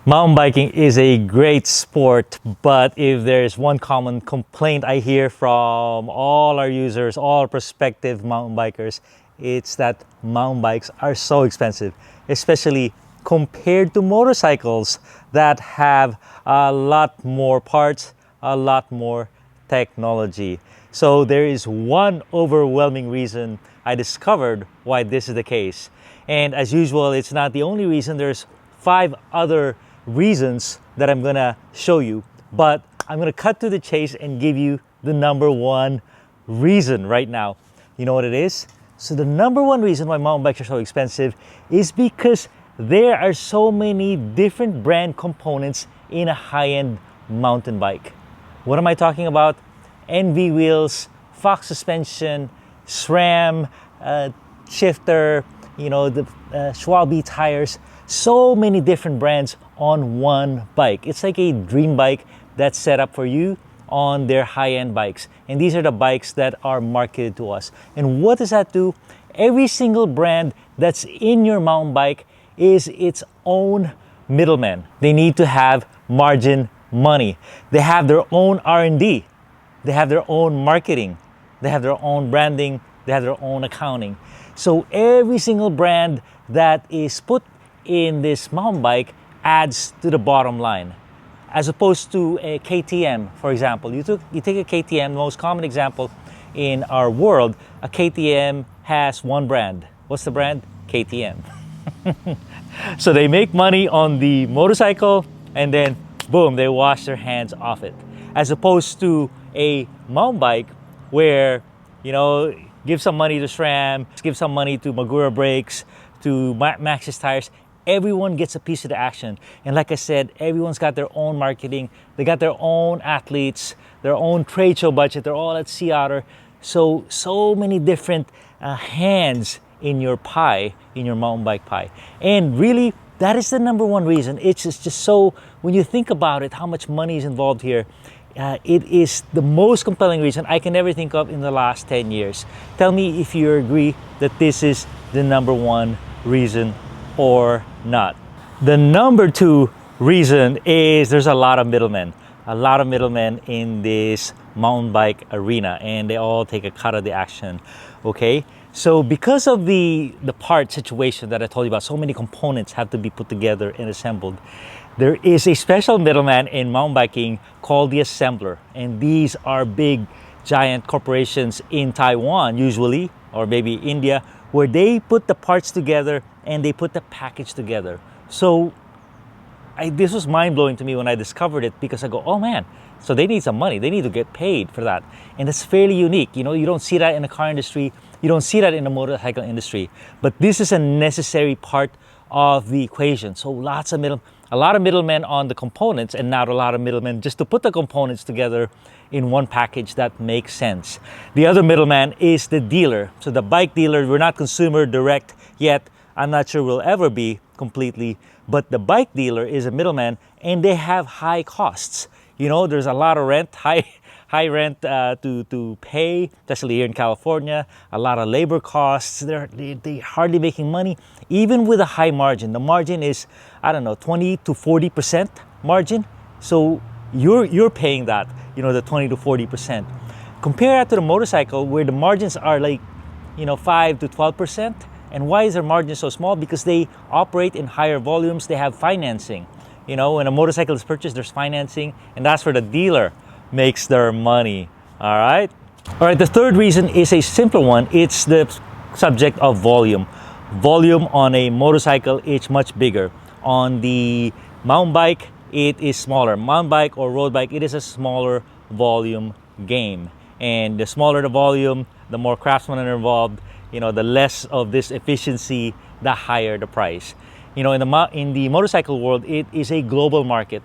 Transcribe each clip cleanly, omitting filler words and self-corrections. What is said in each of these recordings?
Mountain biking is a great sport, but if there's one common complaint I hear from all our users, all prospective mountain bikers, it's that mountain bikes are so expensive, especially compared to motorcycles that have a lot more parts, a lot more technology. So there is one overwhelming reason I discovered why this is the case. And as usual, it's not the only reason. There's 5 other reasons that I'm gonna show you, but I'm gonna cut to the chase and give you the number 1 reason right now. You know what it is? So the number 1 reason why mountain bikes are so expensive is because there are so many different brand components in a high-end mountain bike. What am I talking about? Enve wheels, Fox suspension, SRAM, shifter, the Schwalbe tires, so many different brands on one bike. It's like a dream bike that's set up for you on their high-end bikes. And these are the bikes that are marketed to us. And what does that do? Every single brand that's in your mountain bike is its own middleman. They need to have margin money. They have their own R&D. They have their own marketing. They have their own branding. They have their own accounting. So every single brand that is put in this mountain bike adds to the bottom line. As opposed to a KTM, for example. You take a KTM, the most common example in our world, a KTM has one brand. What's the brand? KTM. So they make money on the motorcycle and then boom, they wash their hands off it. As opposed to a mountain bike where, give some money to SRAM, give some money to Magura brakes, to Maxxis tires. Everyone gets a piece of the action. And like I said, everyone's got their own marketing. They got their own athletes, their own trade show budget. They're all at Sea Otter. So many different hands in your pie, in your mountain bike pie. And really, that is the number 1 reason. It's just so, when you think about it, how much money is involved here, it is the most compelling reason I can ever think of in the last 10 years. Tell me if you agree that this is the number 1 reason or not. The number 2 reason is there's a lot of middlemen. A lot of middlemen in this mountain bike arena, and they all take a cut of the action, okay? So because of the part situation that I told you about, so many components have to be put together and assembled, there is a special middleman in mountain biking called the assembler. And these are big, giant corporations in Taiwan, usually, or maybe India, where they put the parts together and they put the package together. So this was mind-blowing to me when I discovered it, because I go, oh man, so they need some money. They need to get paid for that. And it's fairly unique. You don't see that in the car industry. You don't see that in the motorcycle industry. But this is a necessary part of the equation. So a lot of middlemen on the components, and not a lot of middlemen just to put the components together in one package that makes sense. The other middleman is the dealer. So the bike dealer, we're not consumer direct yet. I'm not sure we'll ever be completely, but the bike dealer is a middleman, and they have high costs. There's a lot of rent, high rent to pay, especially here in California. A lot of labor costs. They're hardly making money, even with a high margin. The margin is, 20 to 40% margin. So you're paying that, the 20 to 40%. Compare that to the motorcycle, where the margins are like, 5 to 12%. And why is their margin so small? Because they operate in higher volumes. They have financing. When a motorcycle is purchased, there's financing, and that's where the dealer makes their money. All right, the third reason is a simpler one. It's the subject of volume. Volume on a motorcycle is much bigger. On the mountain bike, it is smaller. Mountain bike or road bike, it is a smaller volume game. And the smaller the volume, the more craftsmen are involved, the less of this efficiency, the higher the price. In the motorcycle world, it is a global market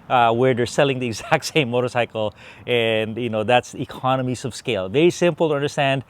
where they're selling the exact same motorcycle, and that's economies of scale. Very simple to understand,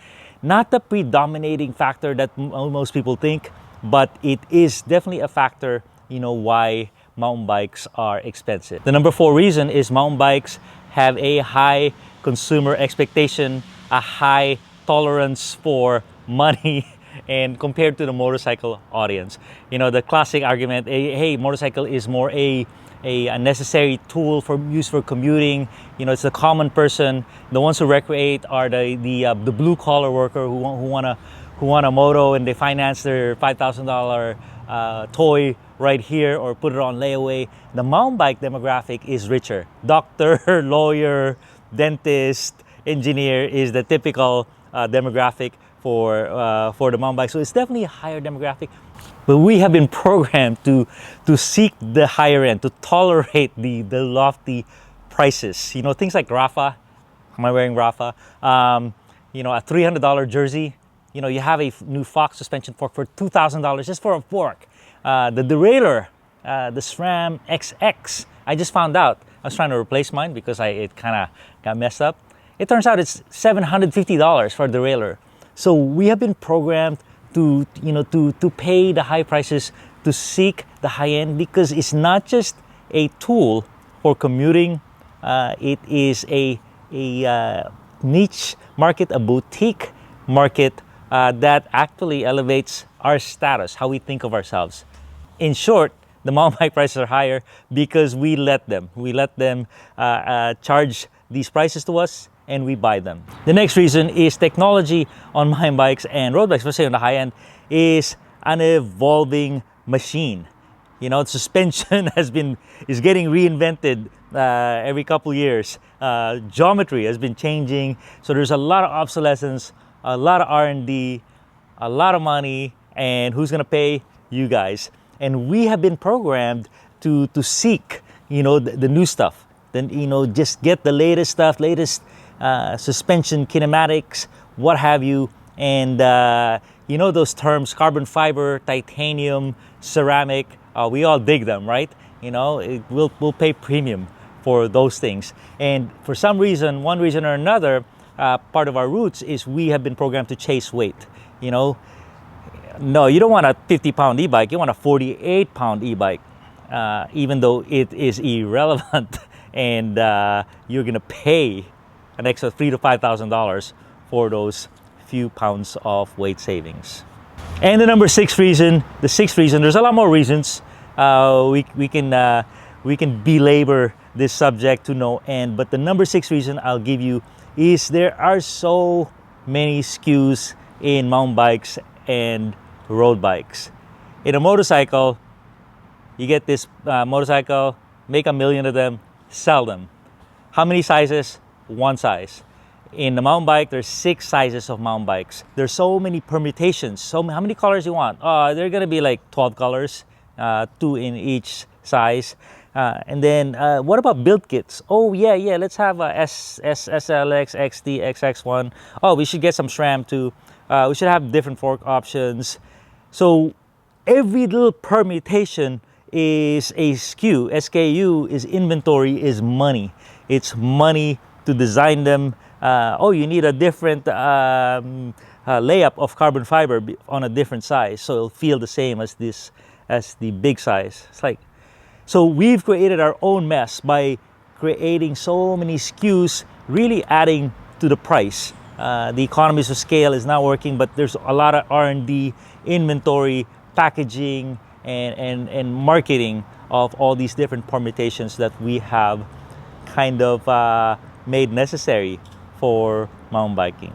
not the predominating factor that most people think, but it is definitely a factor, why mountain bikes are expensive. The number 4 reason is mountain bikes have a high consumer expectation, a high tolerance for money and compared to the motorcycle audience. You know, the classic argument, hey, motorcycle is more a necessary tool for use for commuting. You know, it's the common person. The ones who recreate are the blue collar worker who want a moto, and they finance their $5,000 toy right here or put it on layaway. The mountain bike demographic is richer. Doctor, lawyer, dentist, engineer is the typical demographic for the mountain bike. So it's definitely a higher demographic. But we have been programmed to seek the higher end, to tolerate the lofty prices. You know, things like Rafa. Am I wearing Rafa? You know, a $300 jersey. You know, you have a new Fox suspension fork for $2,000 just for a fork. The derailleur, the SRAM XX, I just found out. I was trying to replace mine because it kind of got messed up. It turns out it's $750 for a derailleur. So we have been programmed to pay the high prices, to seek the high end, because it's not just a tool for commuting. It is a niche market, a boutique market that actually elevates our status, how we think of ourselves. In short, the mountain bike prices are higher because we let them charge these prices to us, and we buy them. The next reason is technology on mountain bikes and road bikes, especially on the high end, is an evolving machine. You know, suspension is getting reinvented every couple years. Geometry has been changing, so there's a lot of obsolescence, a lot of R&D, a lot of money, and who's gonna pay? You guys. And we have been programmed to seek, you know, the new stuff. Then, you know, just get the latest stuff, latest suspension, kinematics, what have you. And you know those terms: carbon fiber, titanium, ceramic. We all dig them, right? You know, we'll pay premium for those things. And for some reason, one reason or another, part of our roots is we have been programmed to chase weight. You know, no, you don't want a 50-pound e-bike. You want a 48-pound e-bike, even though it is irrelevant, and you're gonna pay an extra $3,000 to $5,000 for those few pounds of weight savings. And the sixth reason, there's a lot more reasons. We can belabor this subject to no end, but the number 6 reason I'll give you is there are so many SKUs in mountain bikes and road bikes. In a motorcycle, you get this motorcycle, make 1 million of them, sell them. How many sizes? 1 size. In the mountain bike, there's 6 sizes of mountain bikes. There's so many permutations. So how many colors you want? They're gonna be like 12 colors, 2 in each size. And then what about build kits? Oh yeah, let's have a SLX, XD, XX1. Oh, we should get some SRAM too. We should have different fork options. So every little permutation is a SKU. SKU is inventory, is money. It's money to design them. You need a different layup of carbon fiber on a different size, so it'll feel the same as the big size. It's like, so we've created our own mess by creating so many SKUs, really adding to the price. The economies of scale is not working, but there's a lot of R&D, inventory, packaging, and marketing of all these different permutations that we have kind of made necessary for mountain biking.